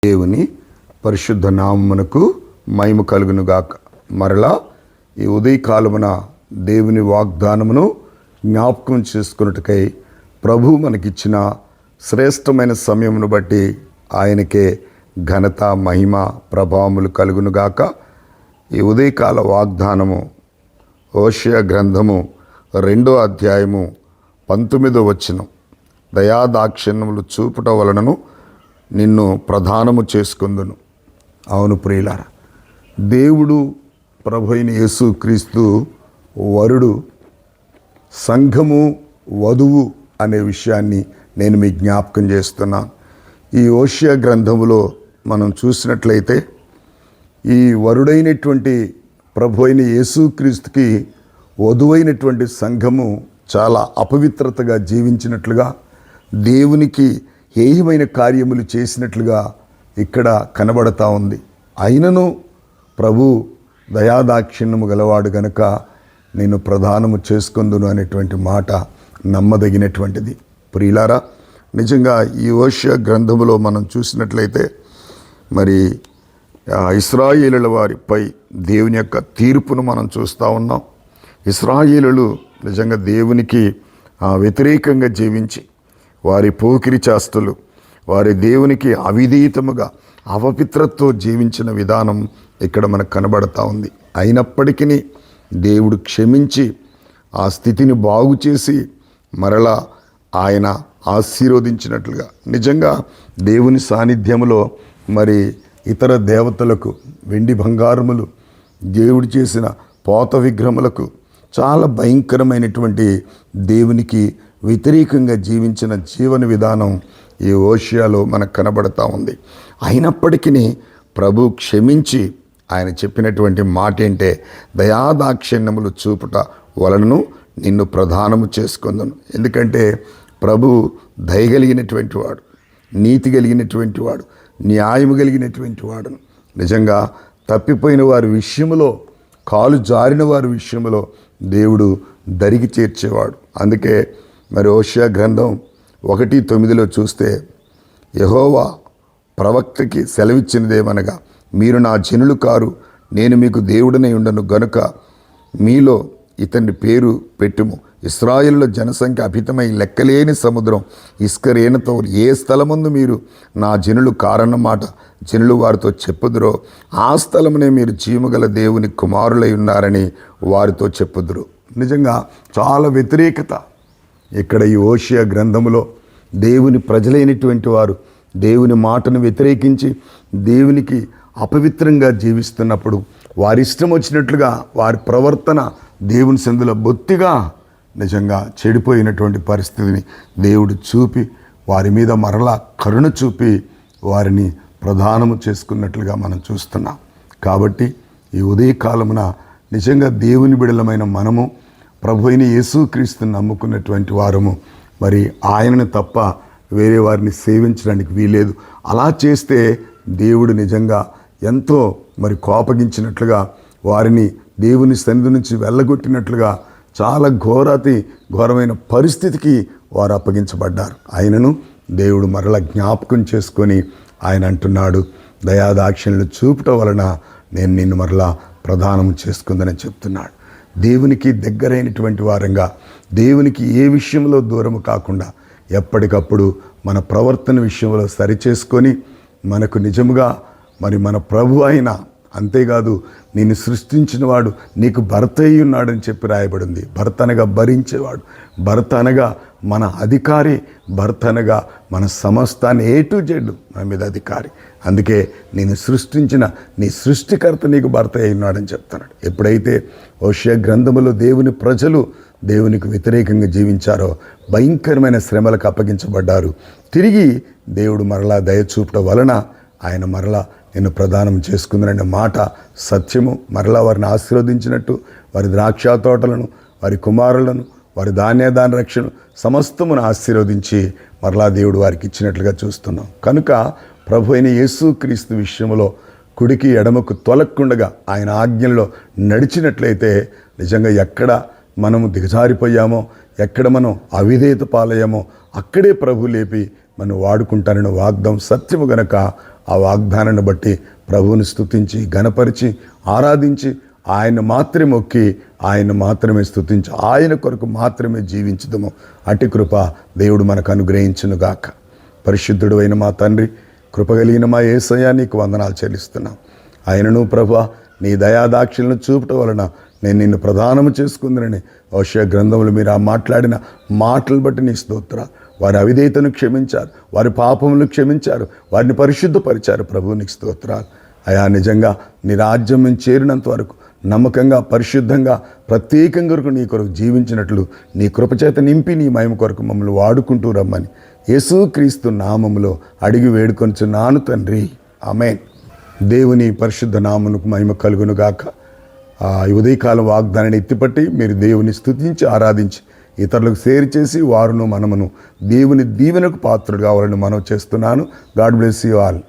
దేవుని పరిశుద్ధ నామమునకు మహిమ కలుగునుగాక. మరలా ఈ ఉదయకాలమున దేవుని వాగ్దానమును జ్ఞాపకం చేసుకున్నట్టుకై ప్రభు మనకిచ్చిన శ్రేష్టమైన సమయమును బట్టి ఆయనకే ఘనత, మహిమ, ప్రభావములు కలుగునుగాక. ఈ ఉదయకాల వాగ్దానము హోషేయ గ్రంథము 2వ అధ్యాయము 19వ వచనం. దయాదాక్షిణ్యములు చూపుట వలనను నిన్ను ప్రధానము చేసుకుందును. అవును ప్రియులారా, దేవుడు ప్రభు అయిన యేసు క్రీస్తు వరుడు, సంఘము వధువు అనే విషయాన్ని నేను మీకు జ్ఞాపకం చేస్తున్నాను. ఈ హోషేయ గ్రంథములో మనం చూసినట్లయితే ఈ వరుడైనటువంటి ప్రభు అయిన యేసు క్రీస్తుకి వధువైనటువంటి సంఘము చాలా అపవిత్రతగా జీవించినట్లుగా, దేవునికి హేయమైన కార్యములు చేసినట్లుగా ఇక్కడ కనబడతా ఉంది. అయినను ప్రభు దయాదాక్షిణ్యము గలవాడు గనుక నేను ప్రధానము చేసుకుందును అనేటువంటి మాట నమ్మదగినటువంటిది. ప్రియులారా, నిజంగా ఈ హోషేయ గ్రంథములో మనం చూసినట్లయితే మరి ఇశ్రాయేలుల వారిపై దేవుని యొక్క తీర్పును మనం చూస్తూ ఉన్నాం. ఇశ్రాయేలులు నిజంగా దేవునికి వ్యతిరేకంగా జీవించి వారి పోకిరి చేష్టలు, వారి దేవునికి అవిధేయతముగా అపవిత్రతతో జీవించిన విధానం ఇక్కడ మనకు కనబడతా ఉంది. అయినప్పటికీ దేవుడు క్షమించి ఆ స్థితిని బాగు చేసి మరలా ఆయన ఆశీర్వదించినట్లుగా, నిజంగా దేవుని సాన్నిధ్యములో మరి ఇతర దేవతలకు, వెండి బంగారములు, దేవుడు చేసిన పోత విగ్రహములకు చాలా భయంకరమైనటువంటి దేవునికి వ్యతిరేకంగా జీవించిన జీవన విధానం ఈ హోషేయలో మనకు కనబడతా ఉంది. అయినప్పటికీ ప్రభు క్షమించి ఆయన చెప్పినటువంటి మాట ఏంటే, దయాదాక్షిణ్యములు చూపుట వలనను నిన్ను ప్రధానము చేసుకుందును. ఎందుకంటే ప్రభు దయగలిగినటువంటి వాడు, నీతి కలిగినటువంటి వాడు, న్యాయము కలిగినటువంటి వాడు. నిజంగా తప్పిపోయిన వారి విషయంలో, కాలు జారిన వారి విషయంలో దేవుడు దరికి చేర్చేవాడు. అందుకే మరి హోషేయ గ్రంథం 1:9 చూస్తే, యెహోవా ప్రవక్తకి సెలవిచ్చినదేమనగా, మీరు నా జనులు కారు, నేను మీకు దేవుడనై ఉండను గనుక మీలో ఇతని పేరు పెట్టుము. ఇశ్రాయేలుల జనసంఖ్య అపితమై లెక్కలేని సముద్రం ఇసుకరేణతో ఏ స్థలమందు మీరు నా జనులు కారన్నమాట జనులు వారితో చెప్పుదురో ఆ స్థలమునే మీరు జీవగల దేవుని కుమారులై ఉన్నారని వారితో చెప్పుదురు. నిజంగా చాలా వ్యతిరేకత ఇక్కడ ఈ హోషేయ గ్రంథములో. దేవుని ప్రజలైనటువంటి వారు దేవుని మాటను వ్యతిరేకించి దేవునికి అపవిత్రంగా జీవిస్తున్నప్పుడు వారి ఇష్టం వచ్చినట్లుగా వారి ప్రవర్తన దేవుని సందులో బొత్తిగా నిజంగా చెడిపోయినటువంటి పరిస్థితిని దేవుడు చూపి వారి మీద మరలా కరుణ చూపి వారిని ప్రధానము చేసుకున్నట్లుగా మనం చూస్తున్నాం. కాబట్టి ఈ ఉదయకాలమున నిజంగా దేవుని బిడలమైన మనము ప్రభు అయిన యేసుక్రీస్తుని నమ్ముకున్నటువంటి వారము మరి ఆయనను తప్ప వేరే వారిని సేవించడానికి వీలేదు. అలా చేస్తే దేవుడు నిజంగా ఎంతో మరి కోపగించినట్లుగా, వారిని దేవుని సన్నిధి నుంచి వెళ్ళగొట్టినట్లుగా చాలా ఘోరమైన పరిస్థితికి వారు అప్పగించబడ్డారు. ఆయనను దేవుడు మరలా జ్ఞాపకం చేసుకొని ఆయన అంటున్నాడు, దయాదాక్షిణ్యలు చూపుట వలన నేను నిన్ను మరలా ప్రధానం చేసుకుందని చెప్తున్నాడు. దేవునికి దగ్గరైనటువంటి వారంగా, దేవునికి ఏ విషయంలో దూరము కాకుండా ఎప్పటికప్పుడు మన ప్రవర్తన విషయంలో సరిచేసుకొని మనకు నిజముగా మరి మన ప్రభు అయిన, అంతేకాదు నిన్ను సృష్టించిన వాడు నీకు భర్త అయి ఉన్నాడని చెప్పి రాయబడింది. భర్త అనగా భరించేవాడు, భర్త అనగా మన అధికారి, భర్త అనగా మన సమస్తాన్ని A to Z మన మీద అధికారి. అందుకే నేను సృష్టించిన నీ సృష్టికర్త నీకు భర్త అయి ఉన్నాడని చెప్తున్నాడు. ఎప్పుడైతే హోషేయ గ్రంథములో దేవుని ప్రజలు దేవునికి వ్యతిరేకంగా జీవించారో భయంకరమైన శ్రమలకు అప్పగించబడ్డారు. తిరిగి దేవుడు మరలా దయచూపటం వలన ఆయన మరలా నిన్ను ప్రదానం చేసుకుందనే మాట సత్యము. మరలా వారిని ఆశీర్వదించినట్టు వారి ద్రాక్ష తోటలను, వారి కుమారులను, వారి ధాన్య రక్షణ సమస్తమును ఆశీర్వదించి మరలా దేవుడు వారికి ఇచ్చినట్లుగా చూస్తున్నాం. కనుక ప్రభు అయిన యేసుక్రీస్తు విషయంలో కుడికి ఎడమకు తొలక్కుండగా ఆయన ఆజ్ఞల్లో నడిచినట్లయితే నిజంగా ఎక్కడ మనము దిగజారిపోయామో, ఎక్కడ మనం అవిధేయత పాలయ్యామో అక్కడే ప్రభు లేపి మనం వాడుకుంటానని వాగ్దానం సత్యము గనక ఆ వాగ్దానాన్ని బట్టి ప్రభువుని స్తుతించి ఘనపరిచి ఆరాధించి ఆయన మాత్రమే మొక్కి ఆయన మాత్రమే స్తుతించి ఆయన కొరకు మాత్రమే జీవించుదాము. అట్టి కృప దేవుడు మనకు అనుగ్రహించునుగాక. పరిశుద్ధుడు అయిన మా తండ్రి, కృపగలిగిన మా యేసయ్య, నీకు వందనాలు చెల్లిస్తున్నాం. ఆయనను ప్రభువా నీ దయాదాక్షిణ్యం చూపటం వలన నేను నిన్ను ప్రదానము చేసుకుందనని హోషేయ గ్రంథంలో మీరు ఆ మాట్లాడిన మాటలు బట్టి నీ స్తోత్రాలు. వారి అవిధేయతను క్షమించారు, వారి పాపములు క్షమించారు, వారిని పరిశుద్ధపరిచారు. ప్రభువు నీకు స్తోత్రాలు. అయా నిజంగా నీ రాజ్యం మేము చేరినంత వరకు నమ్మకంగా, పరిశుద్ధంగా, ప్రత్యేకంగా కొరకు నీ కొరకు జీవించినట్లు నీ కృపచేత నింపి నీ మహిమ కొరకు మమ్మల్ని వాడుకుంటూ రమ్మని యేసుక్రీస్తు నామములో అడిగి వేడుకొనుచున్నాను తండ్రి, ఆమేన్. దేవుని పరిశుద్ధ నామమునకు మహిమ కలుగునుగాక. ఈ ఉదయకాలం వాగ్దానాన్ని ఎత్తిపట్టి మీరు దేవుని స్తుతించి ఆరాధించి ఇతరులకు షేర్ చేసి వారును మనమును దేవుని దీవెనకు పాత్రుడు కావాలని మనం చేస్తున్నాను. God bless you all.